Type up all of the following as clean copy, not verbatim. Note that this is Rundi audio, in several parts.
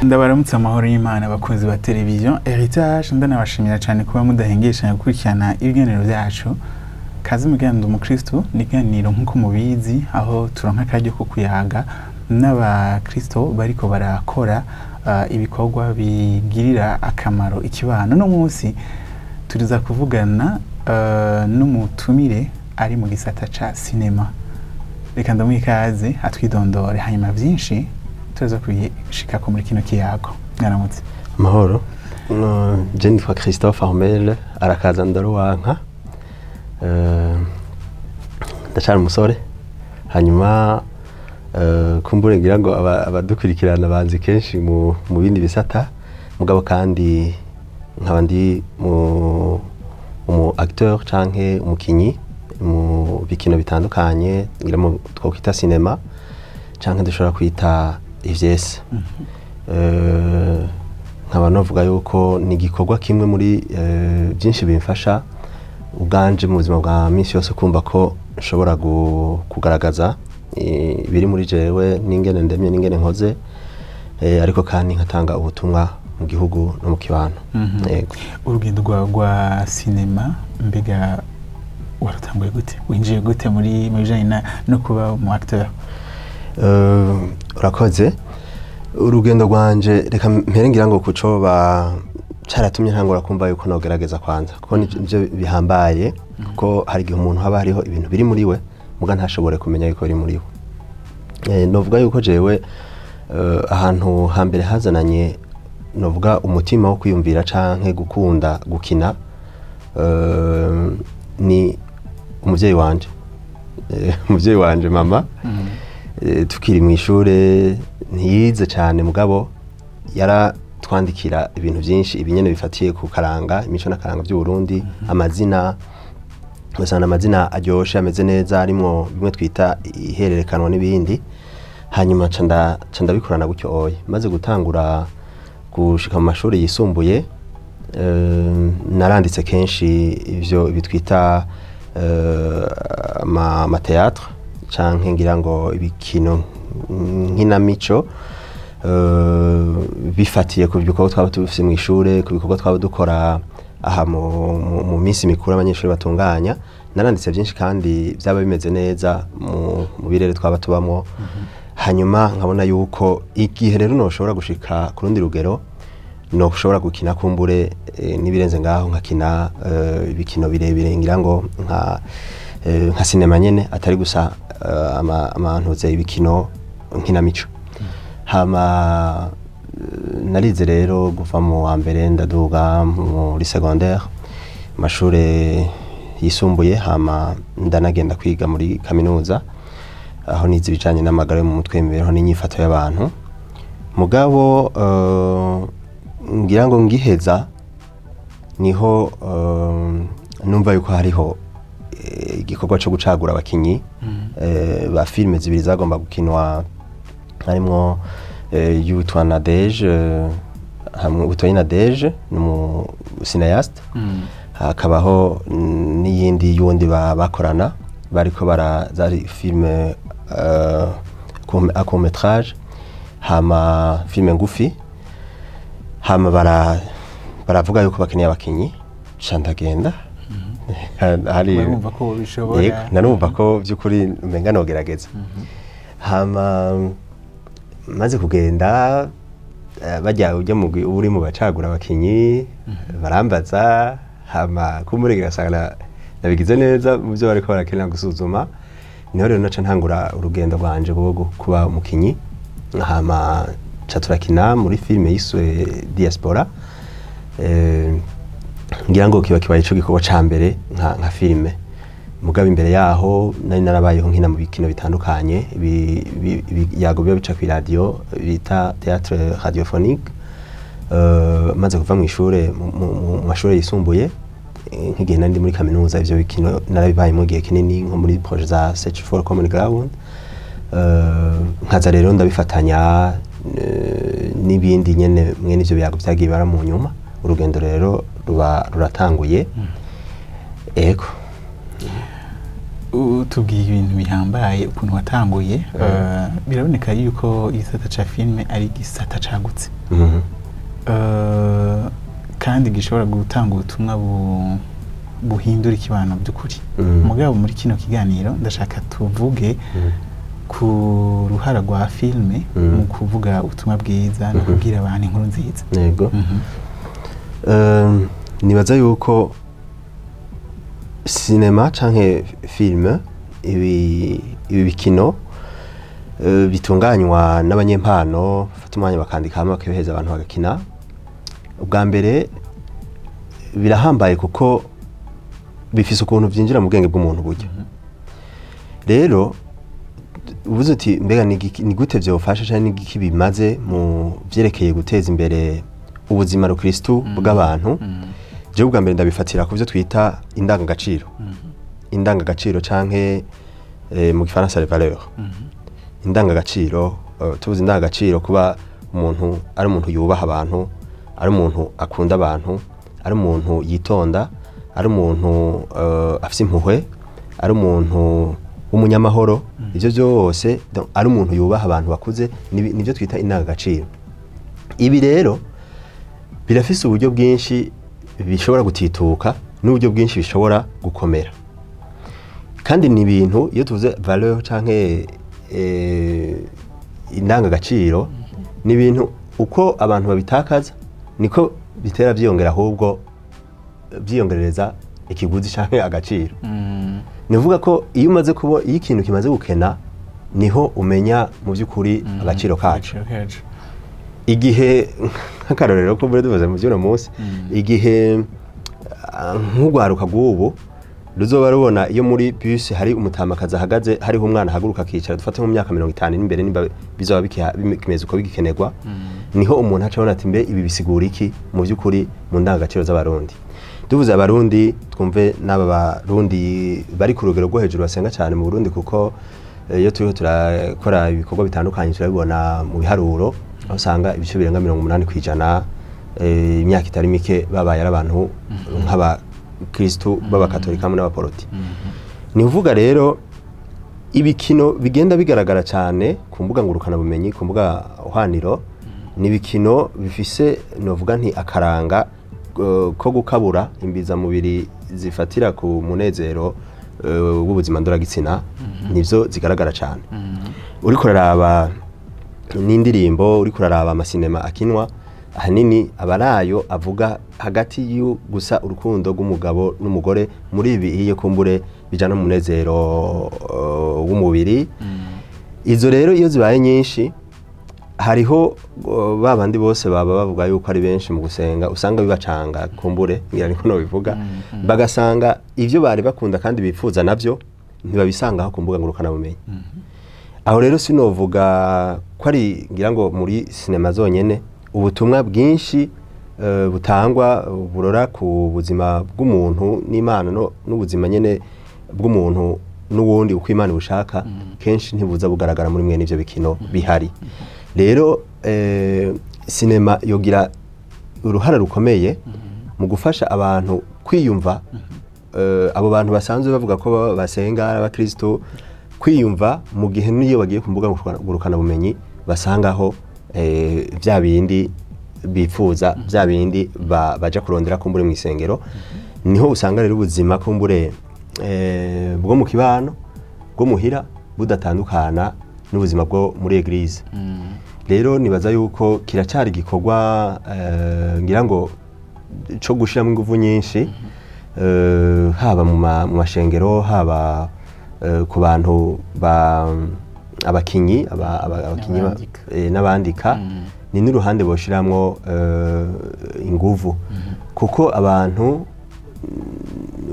Ndabaramutse amahoro y'Imana abakunzi ba televiziyo Heritage, ndanabashimira cyane kuba mudahengeshanya gukurikirana ibiganiro byacu. Kazi muganda umukristo niganiro nkuko mubizi, aho turonka akaryo ko kuyaga n'abakristo bariko barakora ibikorwa bigirira akamaro ikibano. No munsi turiza kuvugana n'umutumire ari mu gisata ca cinema. Reka ndamwikaze atwidondore hanyuma byinshi tuza kwishika ko muri kino kiyago. Mwaramutse. Mahoro. Je nitwa Christophe Armel arakaza ndaruwanka. Ndashara umusore. Hanyuma kumbure ngira ngo abadukurikirana banzi kenshi mu bindi bisata, mugabo kandi nkaba ndi mu acteur canke umukinyi mu bikino bitandukanye, ngira mu twokwita cinema canke dushobora kwita ivyese. Nkaba novuga yuko ni igikorwa kimwe muri byinshi bimfasha ubwanje mu buzima bwa minsi yose, kumva ko nshobora kugaragaza biri muri jewe n'ingene ndemye n'ingene nkoze, ariko kandi nkatanga ubutumwa mu gihugu no mu kibano. Yego. Urugendo rwa cinema mbega waratanguye gute? Winjiye gute muri bijanye no kuba umu acteur? Urakoze. Urugendo rwanje reka mpere ngira ngo kuco caratumye ntangura kumva yuko nogerageza kwanza, kuko nivyo bihambaye, kuko hari igihe umuntu haba hariho ibintu biri muri we muga ntashobore kumenya yuko biri muri we. Novuga yuko jewe ahantu hambere hazananye novuga umutima wo kwiyumvira canke gukunda gukina ni umuvyeyi wanje. Umuvyeyi wanje mama tukiri mu ishure ntiyize cyane, mugabo yaratwandikira ibintu byinshi ibinyene bifatiye ku karanga, imico n'akaranga by'u Burundi, amazina usana amazina aryoshe ameze neza, arimo bimwe twita ihererekanwa n'ibindi. Hanyuma canda bikorana gutyo oye maze gutangura gushika mu mashuri yisumbuye. Naranditse kenshi ivyo bitwita ama théâtre canke ngira ngo ibikino nkinamico, bifatiye ku bikorwa twaba tufise mu ishure, ku bikorwa twaba dukora aha mu minsi mikuru abanyeshuri batunganya. Naranditse byinshi kandi byaba bimeze neza mu birere twaba tubamwo. Hanyuma nkabona yuko igihe rero noshobora gushika ku rundi rugero, no ushobora gukina kumbure nibirenze ngaho, nkakina ibikino birebire ngira ngo nka cinema nyene, atari gusa amantuze ibikino nkinamico. Hama narize rero kuva mu wa mbere ndaduga muri secondaire, amashure yisumbuye, hama ndanagenda kwiga muri kaminuza, aho nize ibijanye n'amagara yo mu mutwe, imibereho n'inyifato y'abantu. Mugabo ngira ngo ngiheza niho numva yuko hariho igikorwa cyo gucagura abakinyi ba filime zibiri zagomba gukinwa, harimo yitwa Nadege, hamwe utoye Nadege n'umu cinéaste, hakabaho n'iyindi yundi bakorana bariko barazari filime à court métrage, hama filime ngufi. Hama baravuga yuko bakeneye abakinyi, candagenda. Hari urumva ko bishobora, narumva ko byukuri umenga nogerageza. Hama maze kugenda bajya ujya uri mu bacagura abakinyi, barambaza, hama kumuregera sanga nabigize neza mu byo bariko barakenera gusuzuma. Niho rero naca ntangura urugendo rwanje bwo kuba umukinyi. Hama turakina muri filime yiswe Diaspora. Ngira ngo kiba ico gikorwa ca mbere nka filime. Mugabo imbere yaho nari narabayeho nkina mu bikino bitandukanye, yago bica ku radio bita théâtre radiophonique. Maze kuva mu ishure mu mashure yisumbuye, nk'igihe nari muri kaminuza, ivyo bikino narabibaye mu gihe kinini nko muri projet za Search for Common Ground. Nkaza rero ndabifatanya n'ibindi nyene mwene ivyo byago byagiye bara mu nyuma. Urugendo rero ruratanguye. Ego. tubwiye ibintu bihambaye ukuntu watanguye biraboneka yuko igisata ca filme ari igisata cagutse kandi gishobora gutanga ubutumwa buhindura ikibano by'ukuri mugabo muri kino kiganiro ndashaka tuvuge ku ruhara rwa filme mu kuvuga ubutumwa bwiza no kubwira abantu inkuru nziza. Yego. Nibaza yuko cinema canke filme ibi bikino bitunganywa n'abanyempano fata umwanya bakandika hamwe bakabiheza abantu bagakina. Ubwa mbere birahambaye kuko bifise ukuntu vyinjira mu bwenge bw'umuntu buryo. Rero ubuze uti mbega ni gute vyofasha canke n'igiki bimaze mu vyerekeye guteza imbere ubuzima rukristo bw'abantu. Je ubwa mbere ndabifatira ku byo twita indangagaciro. Indangagaciro canke mu gifaransa les valeurs. Indangagaciro tubuze indangagaciro kuba umuntu ari umuntu yubaha abantu, ari umuntu akunda abantu, ari umuntu yitonda, ari umuntu afise impuhwe, ari umuntu w'umunyamahoro. Ivyo byose ari umuntu yubaha abantu bakuze nivyo twita indangagaciro. Ibi rero birafise uburyo bwinshi bishobora gutituka n'uburyo bwinshi bishobora gukomera. Kandi ni ibintu iyo tuvuze valeur canke indangagaciro ni ibintu uko abantu babitakaza niko bitera vyiyongera ahubwo vyiyongereza ikiguzi canke agaciro. Nivuga ko iyo umaze kubo iyo ikintu kimaze gukena niho umenya mu by'ukuri agaciro kacu. Igihe nk'akarorero ko muri duvuze mu by'uno munsi igihe nk'ugwaruka g'ubu ruzoba rubona iyo muri bus hari umutamakazi ahagaze hariho umwana haguruka akicara dufate mu myaka 50 n'imbere nimba bizoba bikimeze uko bigikenerwa niho umuntu acabona ati mbe ibi bisigura iki mu by'ukuri mu ndangagaciro z'abarundi. Tuvuze abarundi twumve n'aba barundi bari ku rugero rwo hejuru basenga cyane mu Burundi kuko iyo turiho turakora ibikorwa bitandukanye turabibona mu biharuro aho usanga ibice birenga 80% imyaka itari mike babaye ari abantu nk'aba Kristo b'abakatolika hamwe n'abaporoti. Ni uvuga rero ibikino bigenda bigaragara cyane ku mbuga ngurukana bumenyi ku mbuga hwaniro ni bikino bifise novuga nti akaranga ko gukabura imbiza mubiri zifatira ku munezero w'ubuzima ndoragitsina nivyo zigaragara cyane. Uri kuraraba n'indirimbo uri kuraraba amasinema akinwa ahanini abarayo avuga hagati y'u gusa urukundo rw'umugabo n'umugore muri ibi iyo kumbure bijana mu munezero w'umubiri. Izo rero iyo zibaye nyinshi hariho babandi bose baba bavuga yuko ari benshi mu gusenga usanga bibacanga kumbure ngira niko no bivuga bagasanga ivyo bari bakunda kandi bifuza navyo ntibabisangaho ku mbuga ngurukana bumenyi. Aho rero sinovuga ko ari ngira ngo muri sinema zonyene ubutumwa bwinshi butangwa burora ku buzima bw'umuntu n'Imana n'ubuzima nyene bw'umuntu n'uwundi uko Imana bushaka kenshi ntibuza bugaragara muri mwe n'ivyo bikino bihari. Rero sinema yogira uruhara rukomeye mu gufasha abantu kwiyumva abo bantu basanzwe bavuga ko basenga abakristo kwiyumva mu gihe niyo bagiye ku mbuga ngurukana bumenyi basangaho vya bindi bifuza vya bindi baja kurondera kumbure mu isengero niho usanga rero ubuzima kumbure bwo mu kibano bwo muhira budatandukana n'ubuzima bwo muri eglise. Rero nibaza yuko kiracari gikorwa ngira ngo cyo gushiramo ingufu nyinshi haba mu mashengero haba ku bantu abakinyi n'abandika ni n'uruhande boshiramwo ingufu kuko abantu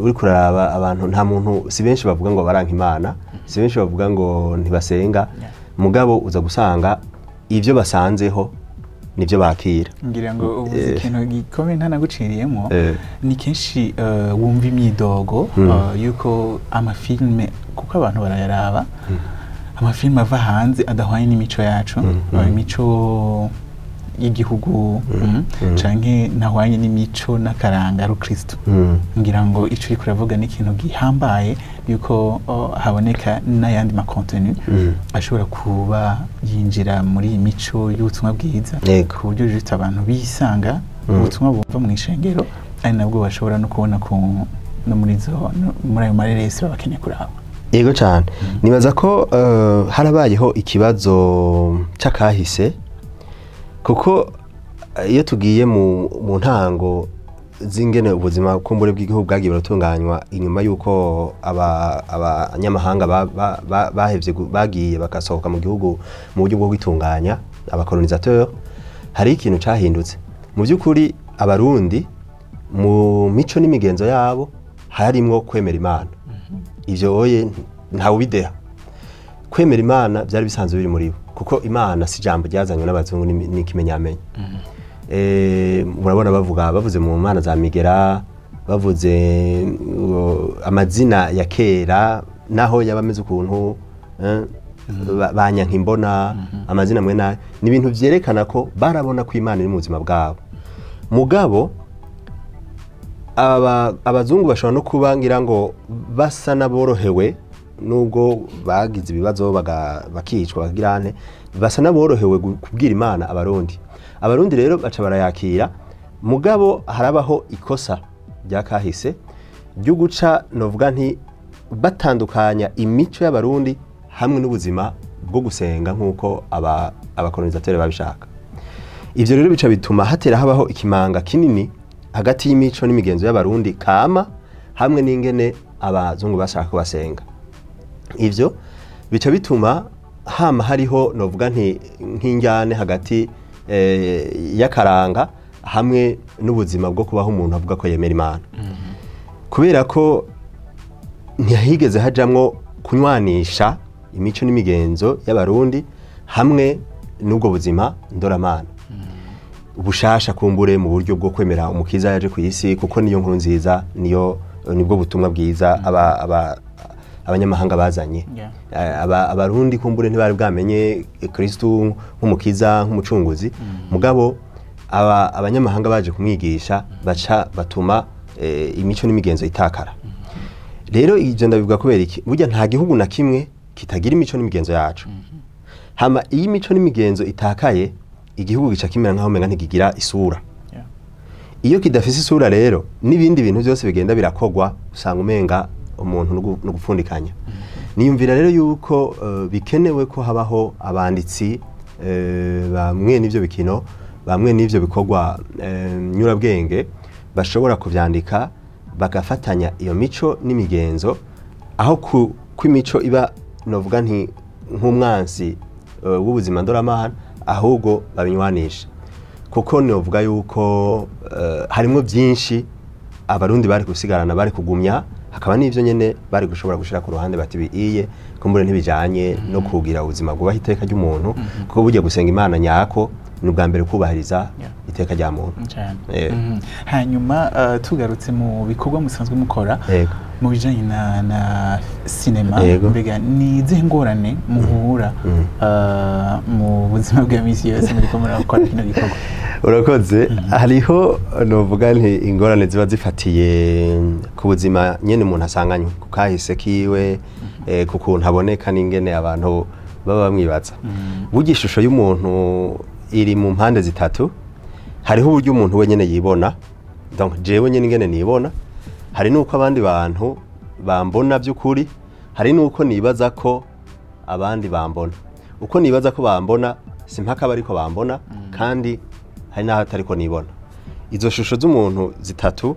uri kuraraba abantu nta muntu si benshi bavuga ngo baranka Imana si benshi bavuga ngo ntibasenga mugabo uza gusanga ivyo basanzeho nivyo bakira. Ngira ngo ubuze ikintu gikomeye ntanaguciriyemo ni kenshi wumva imyidogo yuko amafilme kuko abantu barayaraba amafilme ava hanze adahwanye n'imico yacu imico y'igihugu canke ntahwanye n'imico n'akaranga rukristo ngira ngo ico uri kuravuga n'ikintu gihambaye yuko haboneka n'ayandi makontenu ashobora kuba yinjira muri iyi mico y'ubutumwa bwiza ku buryo juste abantu bisanga ubutumwa bumva mu ishengero ari nabwo bashobora no kubona no muri ayo mareresi babakeneye kuraba. Yego cyane nibaza ko harabayeho ikibazo cy'akahise kuko iyo tugiye mu ntango z'ingene ubuzima kumbure bw'igihugu bwagiye buratunganywa inyuma y'uko abanyamahanga bahevye bagiye bakasohoka mu gihugu mu buryo bwo kwitunganya abakolonisateur, hari ikintu cyahindutse mu by'ukuri. Abarundi mu mico n'imigenzo yabo harimwo kwemera Imana, ivyo oye ntawe bideha. Kwemera Imana byari bisanzwe biri muri bo kuko Imana si jambo ryazanywe n'abazungu n'ikimenyamenya. Murabona bavuze mu Mana za Migera, bavuze amazina ya kera naho yabameze ukuntu banyankimbona amazina mwe ni ibintu vyerekana ko barabona ko Imana iri mu buzima bwabo. Mugabo abazungu bashobora no kuba ngira ngo basa naborohewe nubwo bagize ibibazo bakicwa bagirane, basa naborohewe kubwira Imana Abarundi rero baca barayakira. Mugabo harabaho ikosa rya kahise ryo guca novuga nti batandukanya imico y'Abarundi hamwe n'ubuzima bwo gusenga nk'uko abakolonisateur babishaka. Ivyo rero bica bituma hatera habaho ikimanga kinini hagati y'imico n'imigenzo y'Abarundi kama hamwe n'ingene abazungu bashaka ko basenga. Ivyo bica bituma hama hariho novuga nti nk'injyane hagati y'akaranga hamwe n'ubuzima bwo kubaho umuntu avuga ko yemera Imana. Kubera ko ntihigeze hajamwo kunywanisha imico n'imigenzo y'Abarundi hamwe n'ubwo buzima ndoramana ubushasha kumbure mu buryo bwo kwemera umukiza yaje ku isi, kuko niyo nkuru nziza nibwo butumwa bwiza abanyamahanga bazanye. Abarundi kumbure ntibari bwamenye Kristo nk'umukiza nk'umucunguzi, mugabo abanyamahanga baje kumwigisha batuma imico n'imigenzo itakara. Rero ivyo ndabivuga kubera iki? Burya nta gihugu na kimwe kitagira imico n'imigenzo yacu. Hama iyi mico n'imigenzo itakaye, igihugu gica kimera nkaho menga ntikigira isura. Iyo kidafise isura rero n'ibindi bintu byose bigenda birakogwa usanga umenga umuntu no gupfundikanya. Niyumvira rero yuko bikenewe ko habaho abanditsi bamwe n'ivyo bikino, bamwe n'ivyo bikogwa nyurabwenge bashobora kuvyandika bagafatanya iyo mico n'imigenzo, aho kw'imico iba novuga nti nk'umwansi w'ubuzima ndoramana, ahubwo babinywanisha. Kuko novuga yuko harimo byinshi Abarundi bari gusigarana, bari kugumya, hakaba n'ivyo nyene bari gushobora gushira ku ruhande bati biiye kumbure ntibijanye no kugira ubuzima bwubaha iteka ry'umuntu, kuko burya gusenga Imana nyako ni ubwa mbere kubahiriza iteka rya muntu. Hanyuma tugarutse mu bikorwa musanzwe mukora mu bijanye na sinema, mbega ni izihe ngorane muhura mu buzima bwa misi yose muri ko murakora kino gikorwa? Urakoze. Hariho novuga nti ingorane ziba zifatiye ku buzima nyene umuntu asanganywe, ku kahise kiwe, ku kuntu aboneka n'ingene abantu baba bamwibaza. Burya ishusho y'umuntu iri mu mpande zitatu. Hariho uburyo umuntu wenyene yibona, donc jewe nyene ingene nibona, hari nuko abandi bantu bambona by'ukuri, hari nuko nibaza ko abandi bambona. Uko nibaza ko bambona simpaka bariko bambona, kandi hari naho atariko nibona. Izo shusho z'umuntu zitatu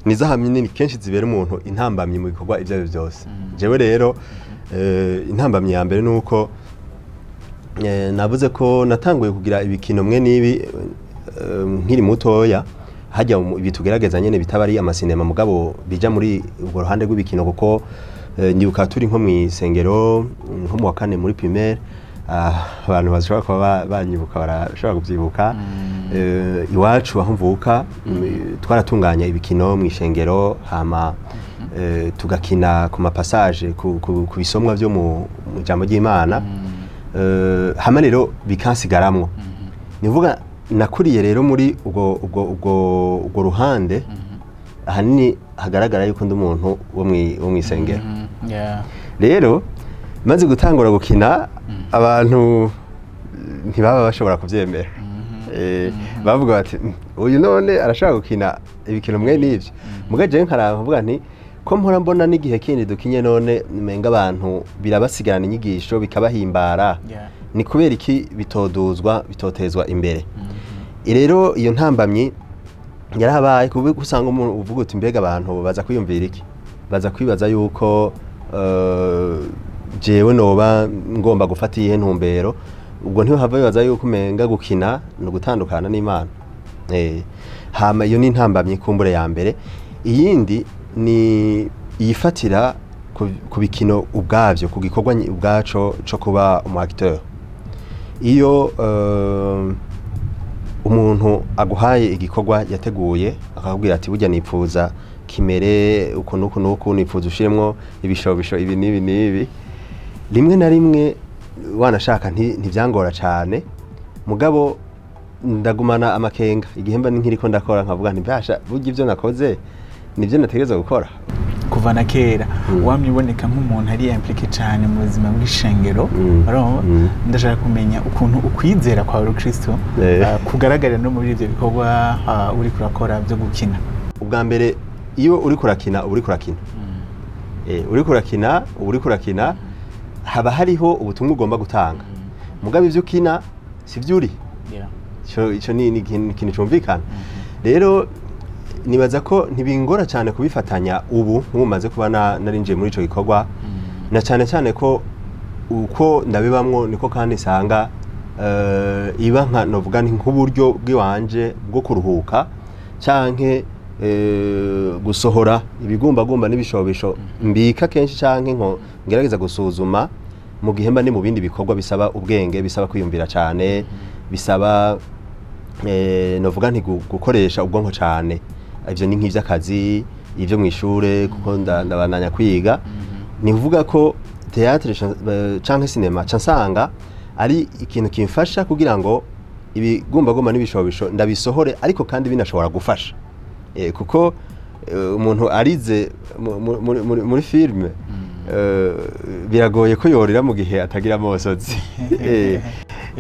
nizo hamwe kenshi zibera umuntu intambamye mu bikorwa ivyo byose. Jewe rero intambamye ya mbere nuko navuze ko natanguye kugira ibikino mwe nibi nkiri mutoya, hajya ibitugerageza nyene bitabari amasinema, mugabo bija muri ubwo ruhande rw'ibikino, kuko ndibuka turi nko mwisengero nko mu wa kane muri primaire, abantu bashobora kuba banyibuka barashobora kuvyibuka. Iwacu aho mvuka twaratunganya ibikino mw'ishengero, hama tugakina ku mapassage ku bisomwa byo mu jambo ry'Imana, hama rero bikansigaramwo. Nivuga nakuriye rero muri ubwo ruhande ahanini hagaragara yuko ndi umuntu wo mw'isengero. Rero maze gutangura gukina abantu ntibaba bashobora kuvyemera. Bavuga bati uyu none arashaka gukina ibikino mwe n'ivyo. Mugaje nkaravuga nti ko mpora mbona n'igihe kindi dukinye none menga abantu birabasigarana inyigisho bikabahimbara. Ni kubera iki bitotezwa imbere. Rero iyo ntambamyi yarahabaye kuko usanga umuntu uvuga uti mbega abantu baza kwiyumvira iki, baza kwibaza yuko jewe noba ngomba gufata ihe ntumbero, ubwo ntiho hava bibaza yuko umenga gukina no gutandukana n'Imana. Hama iyo ni ntambamyi kumbure ya mbere. Iyindi ni yifatira ku bikino ubwavyo, ku gikorwa ubwaco cyo kuba umu acteur. Iyo umuntu aguhaye igikorwa yateguye akakubwira ati burya nipfuza kimere uko nuko nipfuza ushiremwo ibishobisho ibi nibi, rimwe na rimwe wanashaka ntivyangora cyane, mugabo ndagumana amakenga igihe mba nkiriko ndakora nkavuga nti mbasha burya ivyo nakoze nivyo nategereza gukora. Kuva na kera wamiboneka nk'umuntu ari impliqué cyane mu buzima bw'ishengero. Ndashaka kumenya ukuntu ukwizera kwa Kristo kugaragara no muri ivyo bikorwa uri kurakora byo gukina. Ubwa mbere iyo uri kurakina uri kurakina haba hariho ubutumwa ugomba gutanga, mugabo ivyo ukina sivyo uri. Ico ni ikintu cyumvikana. Rero nibaza ko ntibingora cyane kubifatanya ubu mumaze kuba narinjiye muri ico gikorwa, na cyane ko uko ndabibamwo niko kandi sanga iba nka novuga nti nk'uburyo bw'iwanje bwo kuruhuka canke gusohora ibigumbagumba n'ibishobisho mbika kenshi canke nko ngerageza gusuzuma mu gihe mba ni mu bindi bikorwa bisaba ubwenge, bisaba kwiyumvira cyane, bisaba novuga nti gukoresha ubwonko cyane. Ivyo ni nk'ivy'akazi, ivyo mw'ishure kuko ndabananya kwiga. Ni kuvuga ko théâtre canke cinema cansanga ari ikintu kimfasha kugira ngo ibigumbagumba n'ibishobisho ndabisohore, ariko kandi binashobora gufasha. Kuko umuntu arize muri filme biragoye ko yorira mu gihe atagira amosozi.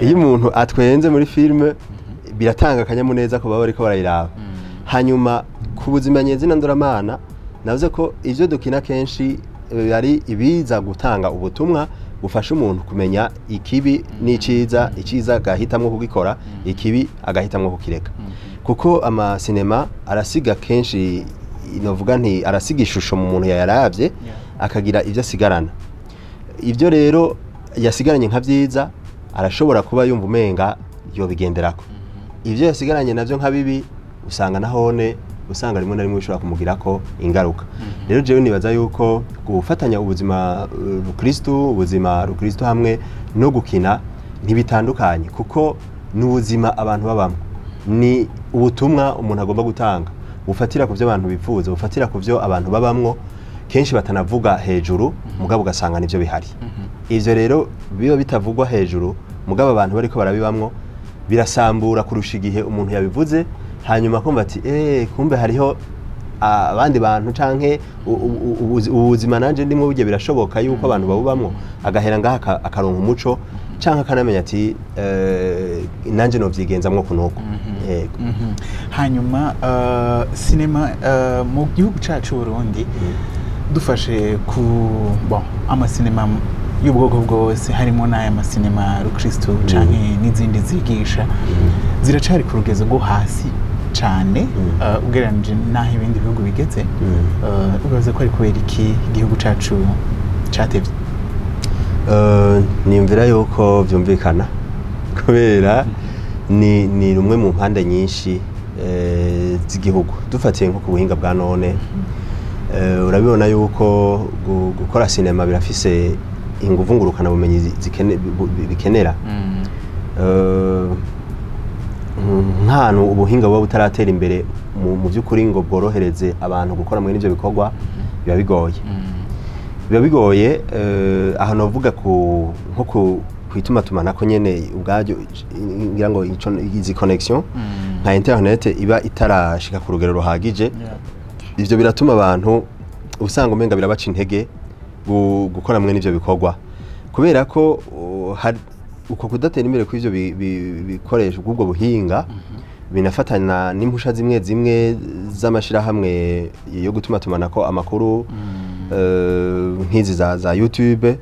Iyo umuntu atwenze muri filme biratanga akanyamuneza ku baba bariko barayiraba. Hanyuma ku buzima nyezina ndoramana navuze ko ivyo dukina kenshi ari ibiza gutanga ubutumwa bufasha umuntu kumenya ikibi n'iciza, iciza agahitamwo kugikora, ikibi agahitamwo kukireka. Kuko ama cinema arasiga kenshi novuga nti arasiga ishusho mu muntu yayaravye akagira ivyo asigarana. Ivyo rero yasigaranye nka vyiza arashobora kuba yumva umenga yobigenderako. Ivyo yasigaranye navyo nka bibi usanga nahone usanga rimwe na rimwe bishobora kumugirako ingaruka. Rero jewe nibaza yuko gufatanya ubuzima Kristo hamwe no gukina ntibitandukanye, kuko n'ubuzima abantu babamwe, ni ubutumwa umuntu agomba gutanga bufatira ku byo abantu bifuza, bufatira ku byo abantu babamwo kenshi batanavuga hejuru, mugabo ugasanga nivyo bihari. Ivyo rero biba bitavugwa hejuru, mugabo abantu bariko barabibamwo birasambura kurusha igihe umuntu yabivuze, hanyuma kumva ati kumbe hariho abandi bantu canke ubuzima nanje ndimo burya birashoboka yuko abantu babubamwo, agahera ngaha akaronka umuco canke akanamenya ati nanje no vyigenzamwo kunuko. Hanyuma cinema mu gihugu cacu Burundi dufashe ku amasinema y'ubwoko bwose, harimo n'aya masinema Rukristo canke n'izindi zigisha, ziracari ku rugezo rwo hasi cyane ugereranije n'aho ibindi bihugu bigeze. Ubaze ko ari kubera iki igihugu cacu catevye? Nimvira yuko vyumvikana kubera ni rumwe mu mpande nyinshi z'igihugu. Dufatiye nko ku buhinga bwa none, urabibona yuko gukora sinema birafise inguvu ngurukana bumenyi bikenera. Nk'ahantu ubuhinga buba butaratera imbere mu by'ukuri ngo bworohereze abantu gukora muri ivyo bikorwa, biba bigoye. Aho novuga nko kwituma tumanako nyene ubwajyo ngira ngo izi connection nka internet iba itarashika ku rugero ruhagije ivyo biratuma abantu usanga umenga birabaca intege gukora mwe n'ivyo bikorwa kubera ko uko kudatera imbere ku ivyo bikoresho ubwo buhinga binafatana n'impusha zimwe z'amashirahamwe yo gutuma tumanako amakuru nk'izi za YouTube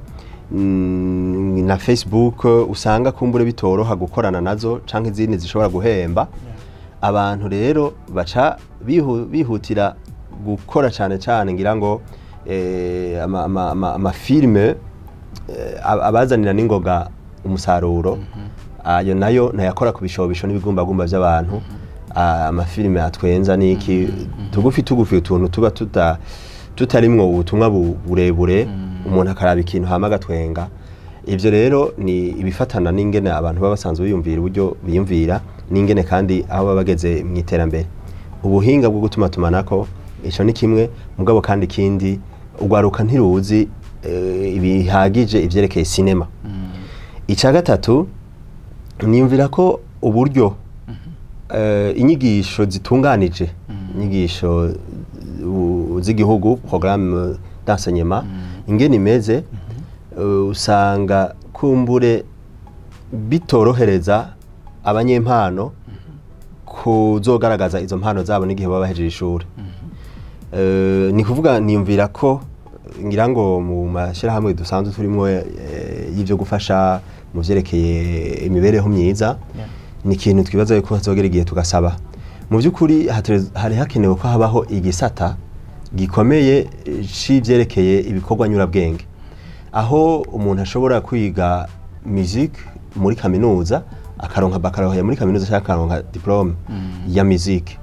na Facebook usanga kumbure bitoroha gukorana nazo canke izindi zishobora guhemba abantu rero baca bihutira gukora cyane ngira ngo amafilme abazanira n'ingoga umusaruro ayo nayo ntayakora ku bishobisho n'ibigumbagumba by'abantu amafilme atwenza niki tugufi utuntu tuba tutarimwo ubutumwa burebure umuntu akaraba ikintu hama gatwenga ivyo rero ni ibifatana n'ingene abantu baba basanzwe biyumvira uburyo biyumvira n'ingene kandi aho baba bageze mu iterambere ubuhinga bwo gutuma tumanako ico ni kimwe mugabo kandi kindi ugwaruka ntiruzi ibihagije ivyerekeye cinema ica gatatu niyumvira ko uburyo inyigisho zitunganije inyigisho z'igihugu programme d'enseignement ingene imeze usanga kumbure bitorohereza abanyempano kuzogaragaza izo mpano zabo n'igihe baba bahejeje ishuri ni kuvuga niyumvira ko ngira ngo mu mashirahamwe dusanzwe turimo y'ivyo gufasha mu vyerekeye imibereho myiza ni ikintu twibaza yuko hazogera igihe tugasaba mu by'ukuri hari hakenewe ko habaho igisata gikomeye c'ivyerekeye ibikorwa nyurabwenge aho umuntu ashobora kwiga musique muri kaminuza akaronka baccalaureat muri kaminuza cyangwa akaronka diplome ya musique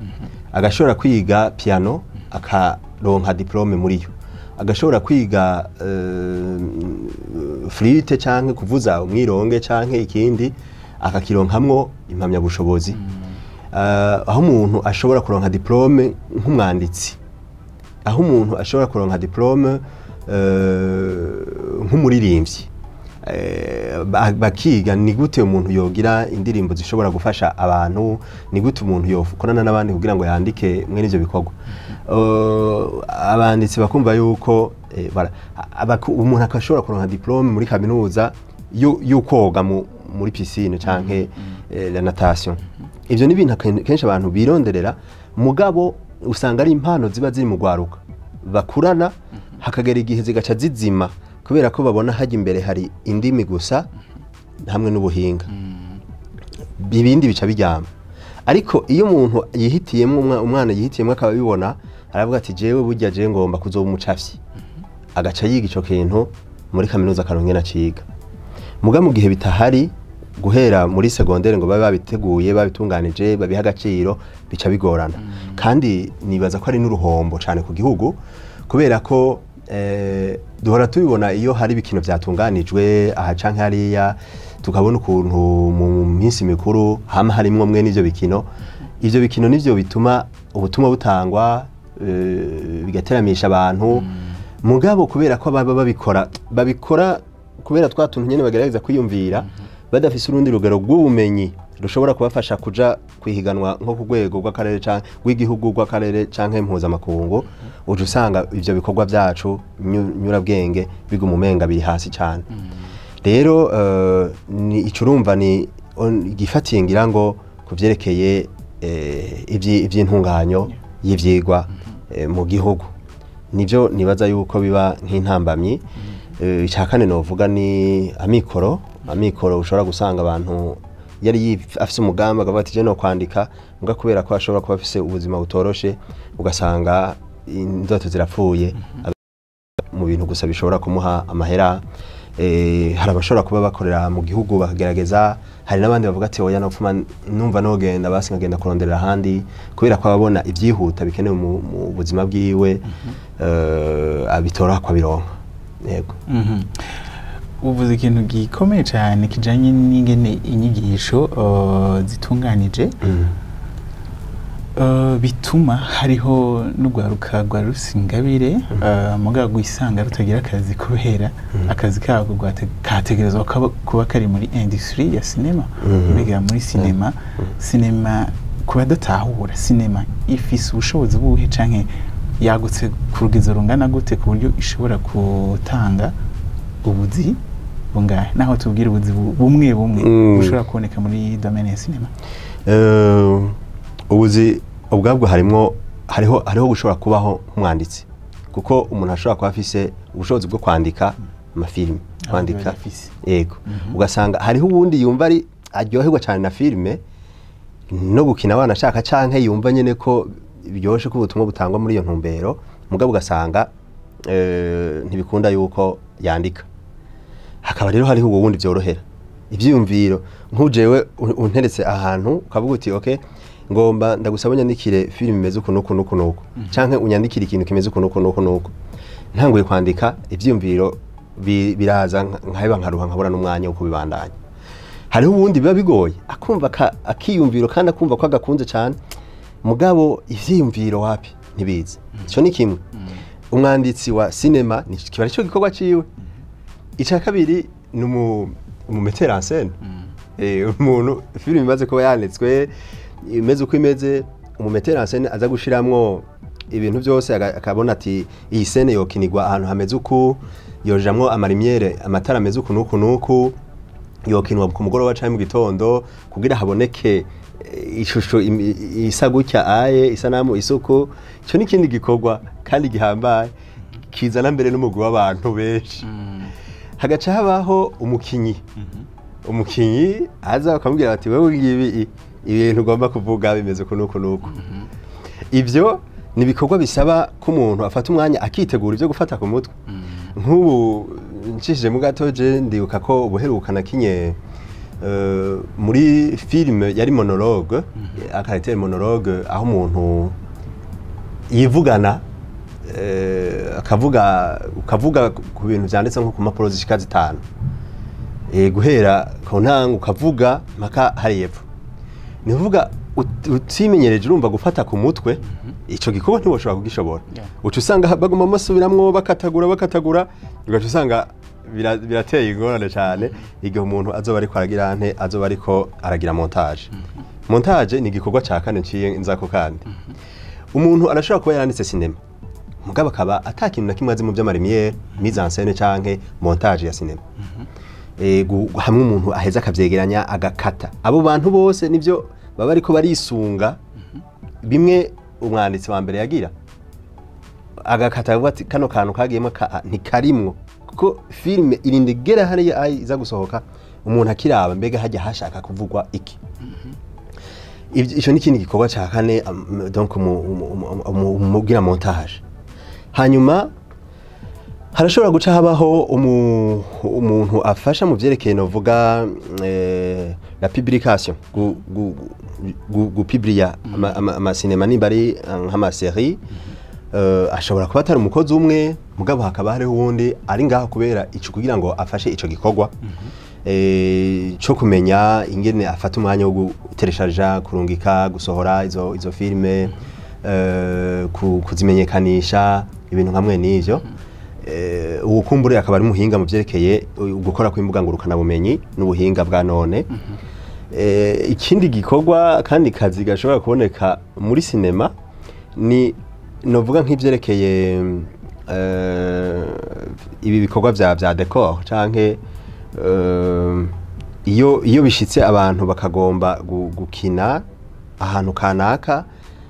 agashobora kwiga piano akaronka diplome muri yo agashobora kwiga flûte canke kuvuza umwironge canke ikindi akakironkamwo impamya bushobozi aho umuntu ashobora kuronka diplome nk'umwanditsi aho umuntu ashobora kuronka diplome nk'umuririmbyi bakiga ni gute umuntu yogira indirimbo zishobora gufasha abantu ni gute umuntu yokorana n'abandi kugira ngo yandike mwe n'ivyo bikorwa abanditsi bakumva yuko umuntu akashobora kuronka diplome muri kaminuza y'ukoga muri piscine canke la natation ivyo ni ibintu kenshi abantu bironderera mugabo usanga ari impano ziba ziri mu gwaruka bakurana hakagera igihe zigaca zizima kubera ko babona hajya imbere hari indimi gusa hamwe n'ubuhinga ibindi bica bijyama ariko iyo umuntu yihitiyemo umwana yihitiyemo akaba bibona aravuga ati jewe burya je ngomba kuzoba umucafyi agaca yiga ico kintu muri kaminuza akaronke na ciga muga mu gihe bitahari guhera muri secondaire ngo babe babiteguye babitunganije babiha agaciro bica bigorana kandi nibaza ko ari n'uruhombo cyane ku gihugu kubera ko duhora tubibona iyo hari ibikino byatunganijwe aha canke hariya tukabona ukuntu mu minsi mikuru hama harimwo mwe n'ivyo bikino nivyo bituma ubutumwa butangwa bigateramisha abantu mugabo kubera ko baba babikora kubera twatuntu nyene bagerageza kwiyumvira badafise urundi rugero rw'ubumenyi rushobora kubafasha kuja kwihiganwa nko ku rwego rw'akarere canke rw'igihugu rw'akarere canke mpuzamakungu uje usanga ivyo bikorwa vyacu nyurabwenge biguma umenga biri hasi cane rero ni icurumva ni gifatiye ngira ngo kuvyerekeye ivy'intunganyo y'ivyigwa mu gihugu nivyo nibaza yuko biba nk'intambamyi icakane novuga ni amikoro ushobora gusanga abantu yari afise umugambi akavuga ati je no kwandika muga kubera ko ashobora kuba afise ubuzima butoroshe ugasanga indoto zirapfuye mu bintu gusa bishobora kumuha amahera hari abashobora kuba bakorera mu gihugu bakagerageza hari n'abandi bavuga ati oya nopfuma numva nogenda basi nkagenda kuronderera ahandi kubera ko ababona ivyihuta bikenewe mu buzima bwiwe abitora kwa bironka yego uvuze ikintu gikomeye cyane kijanye n'ingene inyigisho zitunganije bituma hariho n'urwaruka rwa Rusingabire mugabo gwisanga rutagira akazi kubera akazi kabo kategerezwa kuba kari muri industry ya cinema mbega muri cinema kuba datahura cinema ifise ubushobozi buhe canke yagutse ku rugezo rungana gute ku buryo ishobora gutanga ubuzi bungahe naho tubwira ubuzi bumwe bushobora kuboneka muri domaine ya cinema. Ubuzi ubwabwo hariho gushobora kubaho umwanditsi kuko umuntu ashobora kuba afise ubushobozi bwo kwandika amafilme kwandika yego ugasanga hariho ubundi yumva ari aryoherwa cyane na filme no gukina abana ashaka canke yumva nyene ko byoshe ko ubutumwa butangwa muri iyo ntumbero mugabo ugasanga ntibikunda yuko yandika. Hakaba rero hariho ubundi byorohera ivyiyumviro nkujewe unteretse ahantu ukavuga uti okay ngomba ndagusaba unyandikire filime imeze uko nuko canke unyandikire ikintu kimeze uko nuko ntanguye kwandika ivyiyumviro biraza nkaheba nkaruha nkabura n'umwanya wo kubibandanya. Hariho ubundi biba bigoye akumva akiyumviro kandi akumva ko agakunze cyane mugabo ivyiyumviro wapi ntibize cyo ni kimwe. Umwanditsi wa cinema ni kiba cyo gikorwa ciwe. Ica kabiri ni umumetteur en scène umuntu filime imaze kuba yanditswe imeze uko imeze umumetteur en scène aza gushiramwo ibintu byose akabona ati iyi scene yokinirwa ahantu hameze uko yojamwo amarimiere amatara ameze uko nuko yokinwa ku mugoroba cyangwa mu gitondo kugira haboneke ishusho isa gutya aye isanamu isuku. Cyo ni kindi gikorwa kandi gihambaye kizana mbere n'umugwi w'abantu benshi. Hagaca habaho umukinyi aza bakamubwira bati wewe ngibi ibintu ugomba kuvuga bimeze uko nuko. Ivyo ni bikorwa bisaba ko umuntu afata umwanya akitegura ivyo gufata ku mutwe. Nk'ubu nshishije mu gatoje ndibuka ko ubuherukana kinye muri filime yari monologue akariteri monologue aho umuntu yivugana ukavuga ku bintu byanditse nko ku mpapuro zishika 5 guhera ku ntango ukavuga mpaka hari yepfo nivuga utimenyereje urumva gufata ku mutwe ico gikorwa ntiboshobora kugishobora ucu usanga baguma amasubiramwo bakatagura ugacu usanga birateye ingorane cyane igihe umuntu azoba ariko aragira azoba ariko aragira montage ni igikorwa cya kane nciye nzako kandi umuntu arashobora kuba yaranditse cinema mugabo akaba atakintu na kimwe azi mu by'amarimiere mise en scène canke montage ya cinema hamwe umuntu aheza akavyegeranya agakata abo bantu bose nivyo baba ariko barisunga bimwe umwanditsi wa mbere yagira agakata avuga ati kano kantu kagiyemo ntikarimwo kuko filime irindegera hariya iza gusohoka umuntu akiraba mbega hajya hashaka kuvugwa iki. Ico ni kindi gikorwa cya kane donc mugira montage. Hanyuma harashobora guca habaho umuntu afasha mu vyerekeye novuga la publication gupublia ama cinema nimbari nk'ama série ashobora kuba atari umukozi umwe mugabo hakaba hariho uwundi ari ngaho kubera ico kugira ngo afashe ico gikorwa cyo kumenya ingene afata umwanya wo gutereshaja kurungika gusohora izo filme kuzimenyekanisha ibintu nkamwe n'ivyo ubukumbure akaba ari muhinga mu vyerekeye gukora kw'imbuga ngurukana bumenyi n'ubuhinga bwa none. Ikindi gikorwa kandi kazi gashobora kuboneka muri cinema ni novuga nk'ivyerekeye ibi bikorwa vya decor canke iyo bishitse abantu bakagomba gukina ahantu kanaka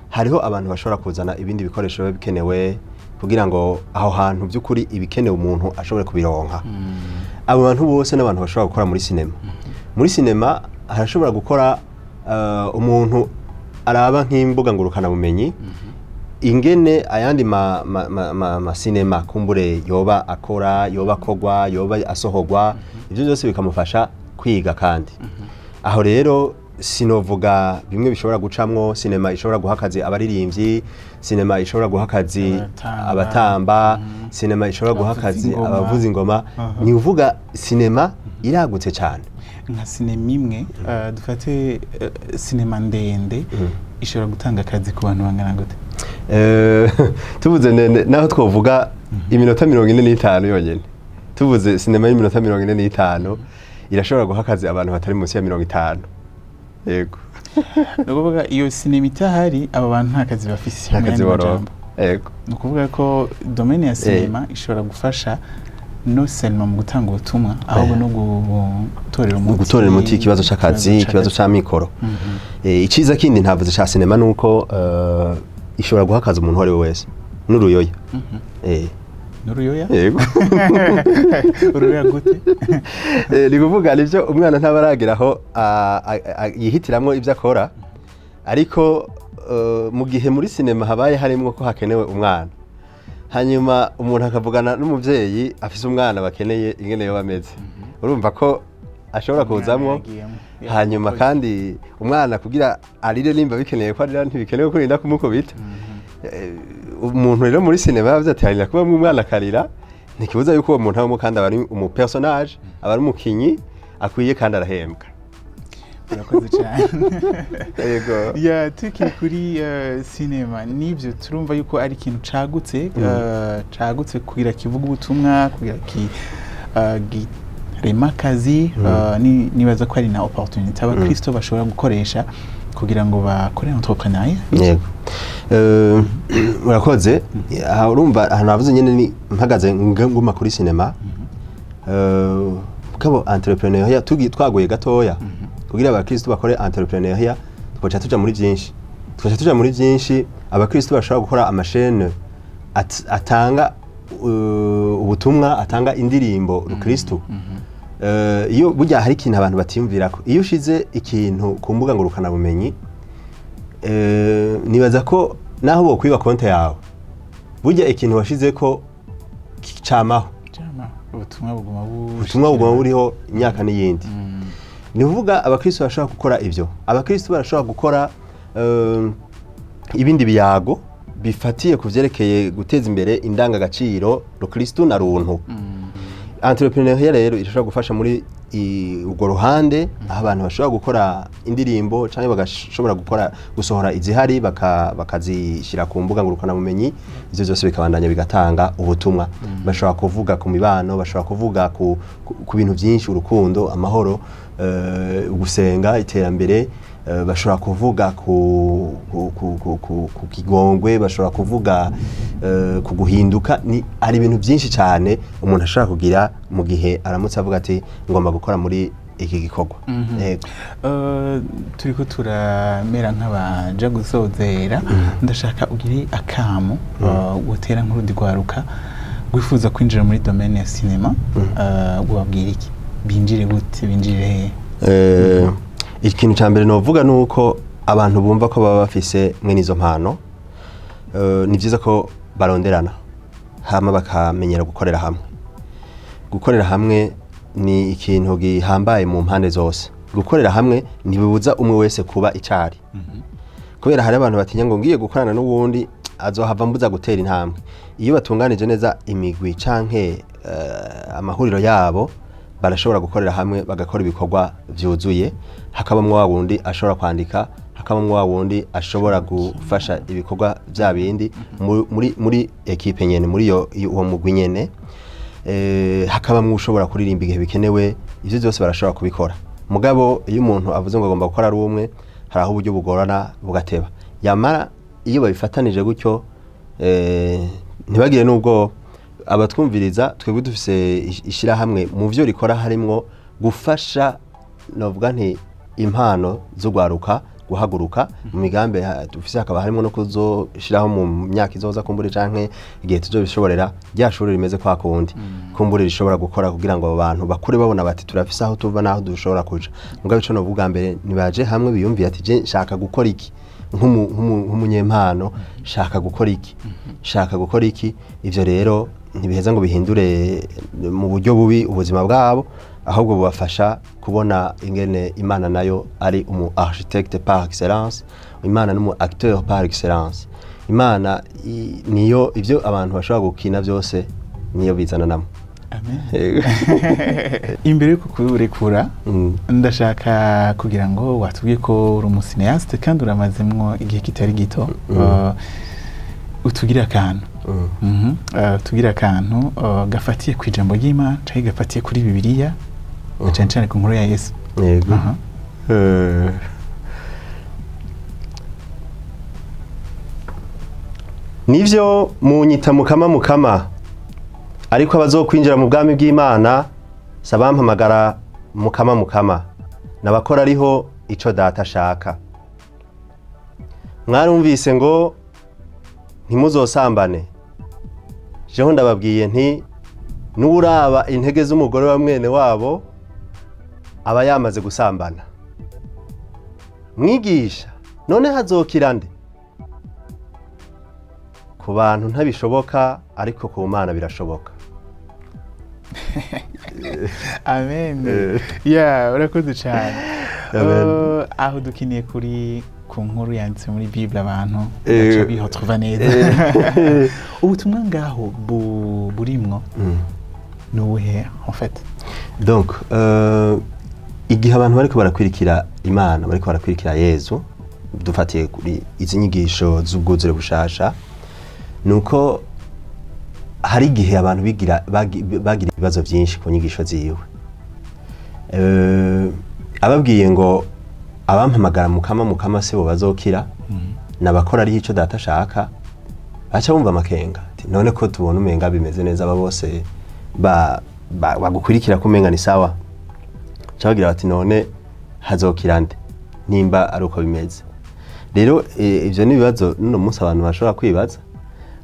hariho abantu bashobora kuzana ibindi bikoresho bikenewe kugira ngo aho hantu by'ukuri ibikenewe umuntu ashobore kubironka. Abo bantu bose n'abantu bashobora gukora muri cinema. Muri cinema harashobora gukora umuntu araba nk'imbuga ngurukana bumenyi ingene ayandi ma cinema kumbure yoba akora yoba kogwa yoba asohogwa ivyo byose bikamufasha kwiga kandi aho rero sinovuga bimwe bishobora gucamwo cinema ishobora guhakazi abaririmbyi cinema ishobora guhakazi abatamba cinema ishobora guhakazi abavuza ingoma ni uvuga cinema iragutse cyane. nka sinema imwe dufate sinema ndende ishobora gutanga akazi ku bantu bangana gute? Tuvuze naho twovuga iminota 45 yonyene, tuvuze sinema y'iminota 45 irashobora guha akazi abantu batari munsi ya 50. Yego. Nukuvuga iyo sinema itahari aba bantu nta kazi bafise akazi baro. Yego. Nukuvuga ko domaine ya sinema ishobora gufasha no seulement mu gutanga ubutumwa ahubwo no gutorera umuti ikibazo c'akazi, ikibazo ca mikoro. Iciza kindi ntavuze ca sinema nuko ishobora guha akazi umuntu wari wese n'uruyoya. N'uruyoya? Yego. Uruyoya gute? Ni kuvuga nivyo umwana ntabarageraho yihitiramwo ivyo akora, ariko mu gihe muri sinema habaye harimwo ko hakenewe umwana, hanyuma umuntu akavugana n'umuvyeyi afise umwana bakeneye ingene yo bameze, urumva ko ashobora kuzamwo, hanyuma kandi umwana kugira arire nimba bikeneye ko arira ntibikenewe ko rinda kumukubita. Umuntu rero muri sinema yavuze ati harira kuba umwana akarira, ntikibuza yuko uwo muntu abamo kandi abari umu personage, abari umukinyi akwiye kandi arahembwa. Urakoze cyane. Yego. Ya tukiri kuri sinema nivyo turumva yuko ari ikintu cagutse kugira kivuga ubutumwa, kugira ki rema akazi, nibaza ko ari na opportunity abakristo bashobora gukoresha kugira ngo bakore entrepreneuria. Yego. Urakoze. Urumva ahantu havuze nyene ni mpagaze nguma kuri sinema. Kabo entrepreneuria twagoye gatoya kugira abakristo bakore entrepreneuria, twacha tuja muri byinshi. Abakristo bashobora gukora amashene atanga ubutumwa, atanga indirimbo rukristo. Iyo burya hari ikintu abantu batiyumvirako, iyo ushize ikintu ku mbuga ngurukana bumenyi, nibaza ko naho bo kwiba konte yawe burya ikintu washize ko camaho, ubutumwa buguma buriho imyaka n'iyindi. Ni kuvuga abakristo bashobora gukora ivyo, abakristo barashobora gukora ibindi biyago bifatiye kuvyerekeye guteza imbere indangagaciro rukristo na runtu. Entrepreneuria rero irashobora gufasha muri urwo ruhande, aho abantu bashobora gukora indirimbo canke bagashobora gusohora izihari bakazishira ku mbuga ngurukana bumenyi, ivyo byose bikabandanya bigatanga ubutumwa. Bashobora kuvuga ku mibano, bashobora kuvuga ku bintu byinshi, urukundo, amahoro, gusenga, iterambere, bashobora kuvuga ku kigongwe, bashobora kuvuga ku guhinduka. Ni ari ibintu byinshi cyane umuntu ashobora kugira mu gihe aramutse avuga ati ngomba gukora muri iki gikorwa. Turiko turamera nk'abaja gusozera, ndashaka ugire akamu gutera nk'urundi rwaruka wifuza kwinjira muri domaine ya sinema, wabwira iki? Binjire gute? Binjire ikintu cya mbere novuga nuko abantu bumva ko baba bafise mwe nizo mpano, ni byiza ko baronderana hama bakamenyera gukorera hamwe. Gukorera hamwe ni ikintu gihambaye mu mpande zose. Gukorera hamwe ntibibuza umwe wese kuba icari, kubera hari abantu batinya ngo ngiye gukorana n'uwundi azohava mbuza gutera intambwe. Iyo batunganije neza imigwi canke amahuriro yabo, barashobora gukorera hamwe bagakora ibikorwa vyuzuye. Hakabamwo wa wundi ashobora kwandika, hakabamwo wa wundi ashobora gufasha ibikorwa vya bindi muri equipe nyene, muri uwo mugwi nyene. Hakabamwo ushobora kuririmba igihe bikenewe. Ivyo byose barashobora kubikora. Mugabo iyo umuntu avuze ngo agomba gukora ari umwe, hari aho uburyo bugorana bugateba. Yamara iyo babifatanije gutyo, ntibagire nubwo abatwumviriza twebwe dufise ishira hamwe mu byo rikora harimwo gufasha, novuga nti impano zo gwaruka guhaguruka mu migambe dufise, hakaba harimo no kuzoshiraho mu myaka izoza kumbure canke igihe tuzobishoborera ryashuri rimeze kwa kundi kumbure rishobora gukora kugira ngo abantu bakure babona bati turafise aho tuva naho dushobora kuja. Mugabe ico novuga mbere nibaje hamwe biyumviye ati je nshaka gukora iki nk'umunyempano, shaka gukora iki. Ivyo rero ntibiheza ngo bihindure mu buryo bubi ubuzima bwabo, ahubwo bubafasha kubona ingene Imana nayo ari umu architecte par excellence, Imana n'umu acteur par excellence. Imana niyo ivyo abantu bashobora gukina byose niyo bizana namo. amen. Imbere yo kukurekura ndashaka kugira ngo watubwiye ko uri umusineaste kandi uramazemwo igihe kitari gito, utugira akantu tugira akantu gafatiye ku ijambo ry'Imana cyangwa gafatiye kuri Bibiliya cyane cyane ku nkuru ya Yesu. Yego. Nivyo munyita mukama ariko abazokwinjira mu bwami bw'Imana sabampamagara mukama nabakora ariho ico data ashaka. Mwarumvise ngo ntimuzosambane, jeho ndababwiye nti n'uraba intege z'umugore wa mwene wabo aba yamaze gusambana. Mwigisha, none hazokira nde? Ku bantu ntabishoboka ariko ku Mana birashoboka. Amen. Urakoze cyane. Aho dukiniye kuri ku nkuru yanditse muri Bible abantu baca bihotrova neza. Ubutumwa ngaho burimwo nuhe en fait? Donc igihe abantu bariko barakwirikira Imana, bariko barakwirikira Yesu, dufatiye kuri izi nyigisho z'ubwuzure bushasha, nuko hari igihe abantu bagira ibibazo byinshi ku nyigisho ziwe. Ababwiye ngo abampamagara mukama se bo bazokira, nabakora ari ico data ashaka, acha bumva makenga. None ko tubona umenga bimeze neza, aba bose bagukurikira kumenga ni sawa. Cabagira bati none hazokira nde nimba ari uko bimeze. Rero ivyo ni bibazo no munsi abantu bashobora kwibaza.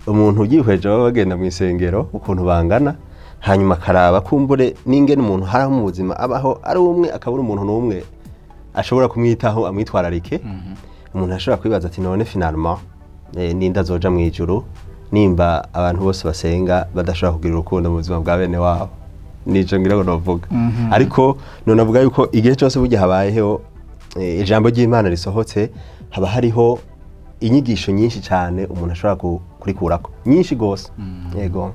Umuntu ugihweje bagenda mu isengero ukuntu bangana, hanyuma karaba kumbure n'ingene umuntu haraho mu buzima abaho ari umwe akabura umuntu n'umwe ashobora kumwitaho amwitwararike. Umuntu ashobora kwibaza ati none finalement ninda zoja mu ijuru nimba abantu bose basenga badashobora kugira urukundo mu buzima bwa bene wabo. Nico ngira ngo novuga. Ariko none avuga yuko igihe cyose burya habayeho ijambo ry'Imana risohotse, haba hariho inyigisho nyinshi cyane umuntu ashobora kurikurako, nyinshi gose. Yego.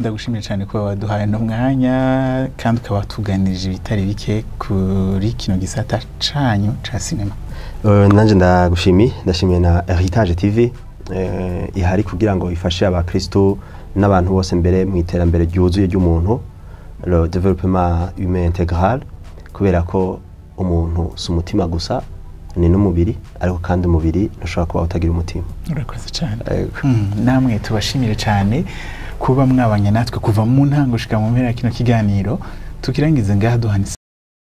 Ndagushimiye cyane ko waduhaye no mwanya kandi ukabatuganirije ibitari bike kuri kino gisata canyu ca cinema. Nanje ndashimiye na Heritage TV ihari kugira ngo ifashe abakristo n'abantu bose mbere mu iterambere ryuzuye ry'umuntu, le développement humain intégral, kubera ko umuntu si umutima gusa ni n'umubiri, ariko kandi umubiri ntushobora kuba utagira umutima. Urakoze cyane. Namwe tubashimire cyane kuba mwabanye natwe kuva mu ntango gushika mu mpera kino kiganiro, tukirangize ngaha duhana